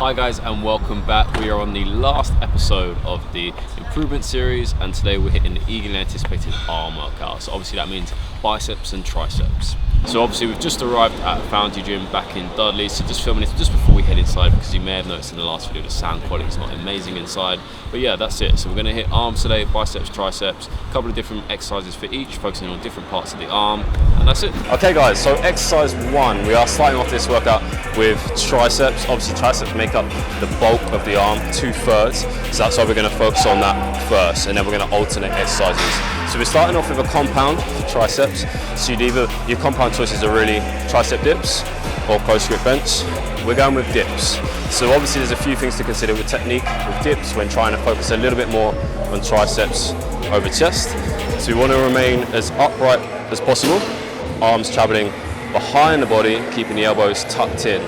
Hi guys and welcome back. We are on the last episode of the improvement series and today we're hitting the eagerly anticipated arm workout. So obviously that means biceps and triceps. So obviously we've just arrived at Foundry Gym back in Dudley, so just filming it just before we head inside because you may have noticed in the last video the sound quality is not amazing inside. But yeah, that's it. So we're going to hit arms today, biceps, triceps, a couple of different exercises for each, focusing on different parts of the arm, and that's it. Okay guys, so exercise 1, we are starting off this workout with triceps. Obviously triceps make up the bulk of the arm, 2/3, so that's why we're going to focus on that first, and then we're going to alternate exercises. So we're starting off with a compound for triceps. So your compound choices are really tricep dips or close grip bench. We're going with dips. So obviously there's a few things to consider with technique with dips when trying to focus a little bit more on triceps over chest. So we want to remain as upright as possible, arms traveling behind the body, keeping the elbows tucked in.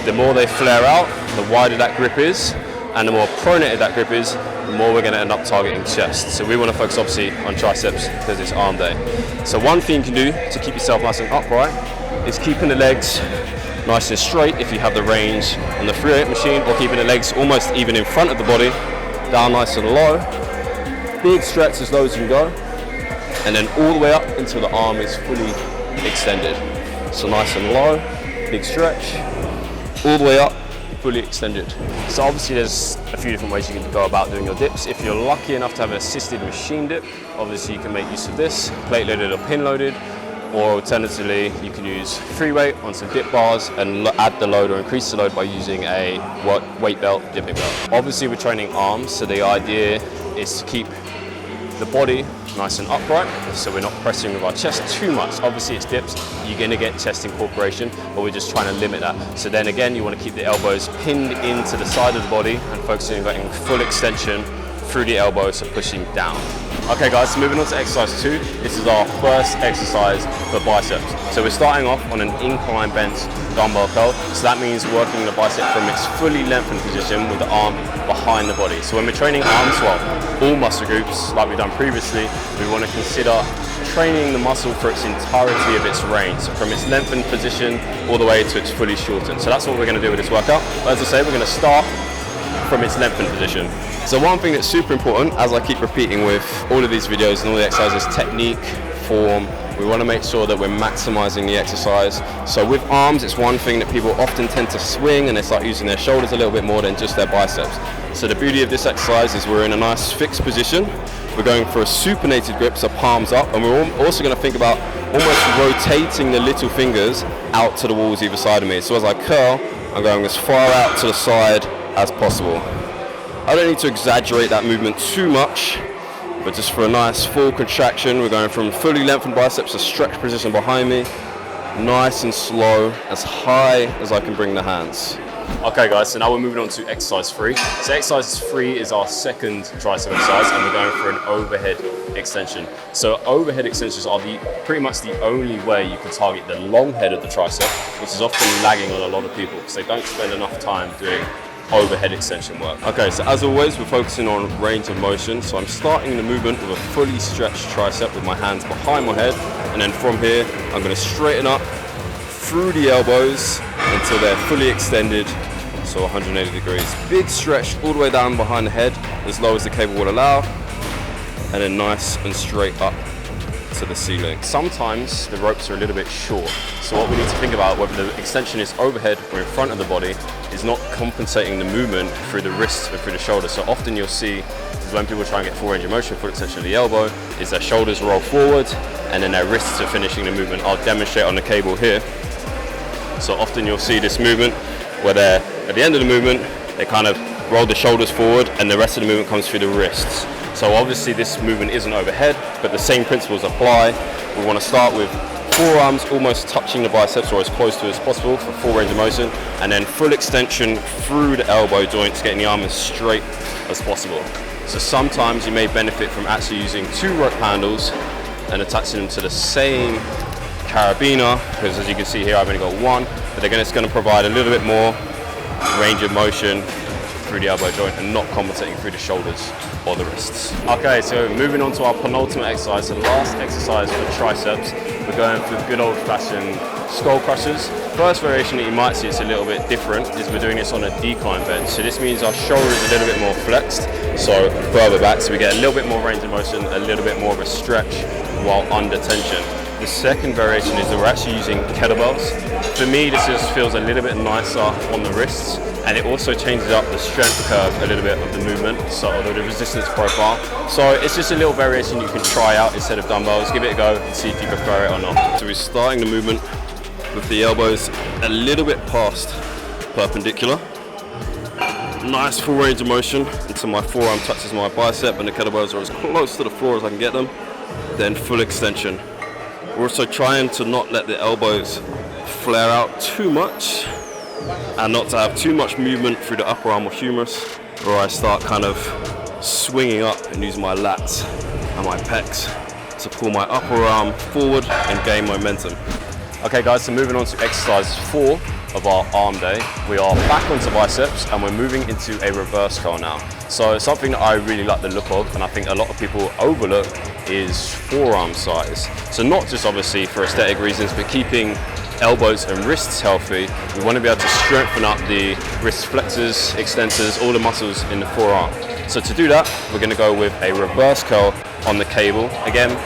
The more they flare out, the wider that grip is, and the more pronated that grip is, the more we're going to end up targeting chest. So we want to focus obviously on triceps because it's arm day. So one thing you can do to keep yourself nice and upright is keeping the legs nice and straight if you have the range on the 3/8 machine, or keeping the legs almost even in front of the body, down nice and low. Big stretch as low as you can go, and then all the way up until the arm is fully extended. So nice and low, big stretch, all the way up, fully extended. So obviously there's a few different ways you can go about doing your dips. If you're lucky enough to have an assisted machine dip, obviously you can make use of this, plate loaded or pin loaded, or alternatively you can use free weight on some dip bars and add the load or increase the load by using a weight belt, dipping belt. Obviously we're training arms, so the idea is to keep the body nice and upright, so we're not pressing with our chest too much. Obviously it's dips, you're going to get chest incorporation, but we're just trying to limit that. So then again, you want to keep the elbows pinned into the side of the body and focusing on getting full extension through the elbows, so pushing down. Okay guys, so moving on to exercise 2. This is our first exercise for biceps. So we're starting off on an incline bench dumbbell curl. So that means working the bicep from its fully lengthened position with the arm behind the body. So when we're training arms, well, all muscle groups like we've done previously, we want to consider training the muscle for its entirety of its range. So from its lengthened position all the way to its fully shortened. So that's what we're going to do with this workout. But as I say, we're going to start from its lengthened position. So one thing that's super important, as I keep repeating with all of these videos and all the exercises, technique, form. We want to make sure that we're maximizing the exercise. So with arms, it's one thing that people often tend to swing and they start using their shoulders a little bit more than just their biceps. So the beauty of this exercise is we're in a nice fixed position. We're going for a supinated grip, so palms up, and we're also going to think about almost rotating the little fingers out to the walls either side of me. So as I curl, I'm going as far out to the side as possible. I don't need to exaggerate that movement too much, but just for a nice full contraction, we're going from fully lengthened biceps to stretch position behind me, nice and slow, as high as I can bring the hands. Okay guys, so now we're moving on to exercise 3. So exercise 3 is our second tricep exercise, and we're going for an overhead extension. So overhead extensions are pretty much the only way you can target the long head of the tricep, which is often lagging on a lot of people because they don't spend enough time doing overhead extension work. Okay, so as always, we're focusing on range of motion. So I'm starting the movement with a fully stretched tricep with my hands behind my head, and then from here, I'm going to straighten up through the elbows until they're fully extended, so 180 degrees. Big stretch all the way down behind the head, as low as the cable will allow, and then nice and straight up to the ceiling. Sometimes the ropes are a little bit short, so what we need to think about, whether the extension is overhead or in front of the body, is not compensating the movement through the wrists or through the shoulders. So often you'll see when people try and get full range of motion, full extension of the elbow, is their shoulders roll forward and then their wrists are finishing the movement. I'll demonstrate on the cable here. So often you'll see this movement where they're at the end of the movement, they kind of roll the shoulders forward and the rest of the movement comes through the wrists. So obviously this movement isn't overhead, but the same principles apply. We want to start with forearms almost touching the biceps or as close to as possible for full range of motion, and then full extension through the elbow joints, getting the arm as straight as possible. So sometimes you may benefit from actually using 2 rope handles and attaching them to the same carabiner, because as you can see here I've only got one, but it's going to provide a little bit more range of motion through the elbow joint and not compensating through the shoulders or the wrists. Okay, so moving on to our penultimate exercise, the last exercise for triceps. We're going for good old-fashioned skull crushers. First variation that you might see, it's a little bit different, is we're doing this on a decline bench. So this means our shoulder is a little bit more flexed, so further back, so we get a little bit more range of motion, a little bit more of a stretch while under tension. The second variation is that we're actually using kettlebells. For me, this just feels a little bit nicer on the wrists, and it also changes up the strength curve a little bit of the movement, so the resistance profile. So it's just a little variation you can try out instead of dumbbells. Give it a go and see if you prefer it or not. So we're starting the movement with the elbows a little bit past perpendicular. Nice full range of motion until my forearm touches my bicep and the kettlebells are as close to the floor as I can get them. Then full extension. We're also trying to not let the elbows flare out too much and not to have too much movement through the upper arm or humerus, where I start kind of swinging up and use my lats and my pecs to pull my upper arm forward and gain momentum. Okay guys, so moving on to exercise 4 of our arm day. We are back onto biceps and we're moving into a reverse curl now. So something that I really like the look of, and I think a lot of people overlook, is forearm size. So not just obviously for aesthetic reasons, but keeping elbows and wrists healthy, we want to be able to strengthen up the wrist flexors, extensors, all the muscles in the forearm. So to do that, we're going to go with a reverse curl on the cable. Again,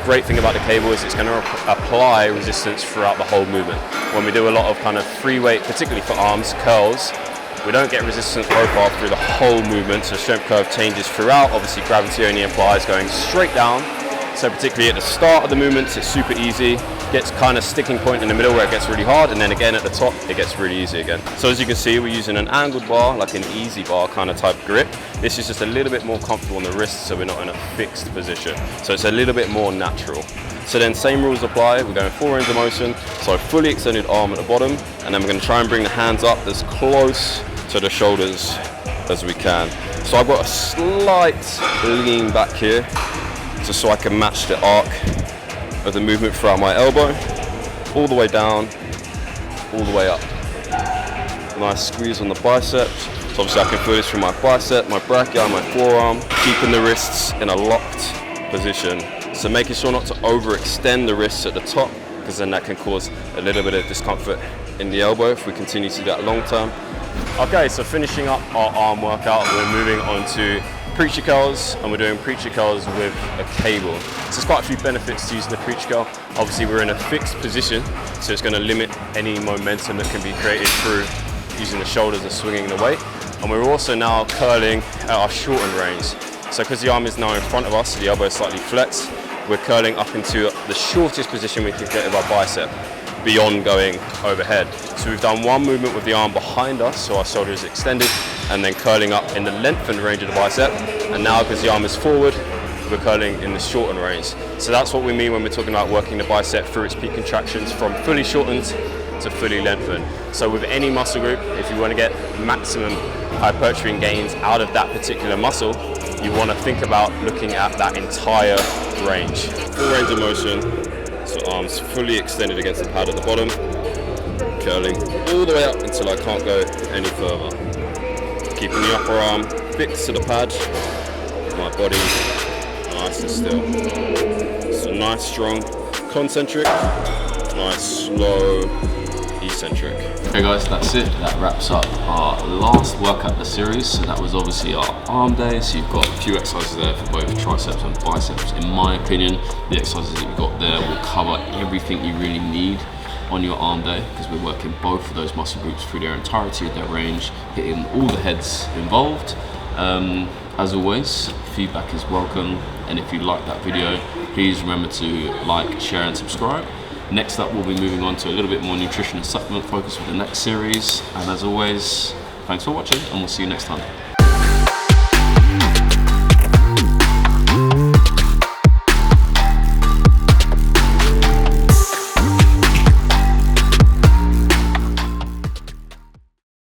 great thing about the cable is it's going to apply resistance throughout the whole movement. When we do a lot of kind of free weight, particularly for arms, curls, we don't get resistance profile through the whole movement, so strength curve changes throughout. Obviously gravity only applies going straight down, so particularly at the start of the movements it's super easy, gets kind of sticking point in the middle where it gets really hard, and then again at the top it gets really easy again. So as you can see, we're using an angled bar, like an easy bar kind of type grip. This is just a little bit more comfortable on the wrist, so we're not in a fixed position, so it's a little bit more natural. So then same rules apply, we're going full range of motion, so fully extended arm at the bottom, and then we're going to try and bring the hands up as close to the shoulders as we can. So I've got a slight lean back here, just so I can match the arc of the movement throughout my elbow, all the way down, all the way up. Nice squeeze on the biceps. So obviously I can feel this through my bicep, my brachial, my forearm, keeping the wrists in a locked position. So making sure not to overextend the wrists at the top, because then that can cause a little bit of discomfort in the elbow if we continue to do that long term. Okay, so finishing up our arm workout, we're moving on to preacher curls, and we're doing preacher curls with a cable. So there's quite a few benefits to using the preacher curl. Obviously we're in a fixed position, so it's going to limit any momentum that can be created through using the shoulders and swinging the weight. And we're also now curling at our shortened range. So because the arm is now in front of us, so the elbow is slightly flexed, we're curling up into the shortest position we can get of our bicep, beyond going overhead. So we've done one movement with the arm behind us, so our shoulder is extended, and then curling up in the lengthened range of the bicep. And now because the arm is forward, we're curling in the shortened range. So that's what we mean when we're talking about working the bicep through its peak contractions from fully shortened to fully lengthened. So with any muscle group, if you want to get maximum hypertrophy gains out of that particular muscle, you want to think about looking at that entire range. Full range of motion. So arms fully extended against the pad at the bottom, curling all the way up until I can't go any further. Keeping the upper arm fixed to the pad, my body nice and still. So nice strong concentric, nice slow eccentric. Okay guys, that's it. That wraps up our last workout of the series. So that was obviously our arm day. So you've got a few exercises there for both triceps and biceps. In my opinion, the exercises that you've got there will cover everything you really need on your arm day, because we're working both of those muscle groups through their entirety of their range, hitting all the heads involved. As always, feedback is welcome, and if you like that video, please remember to like, share and subscribe. Next up, we'll be moving on to a little bit more nutrition and supplement focus with the next series. And as always, thanks for watching, and we'll see you next time.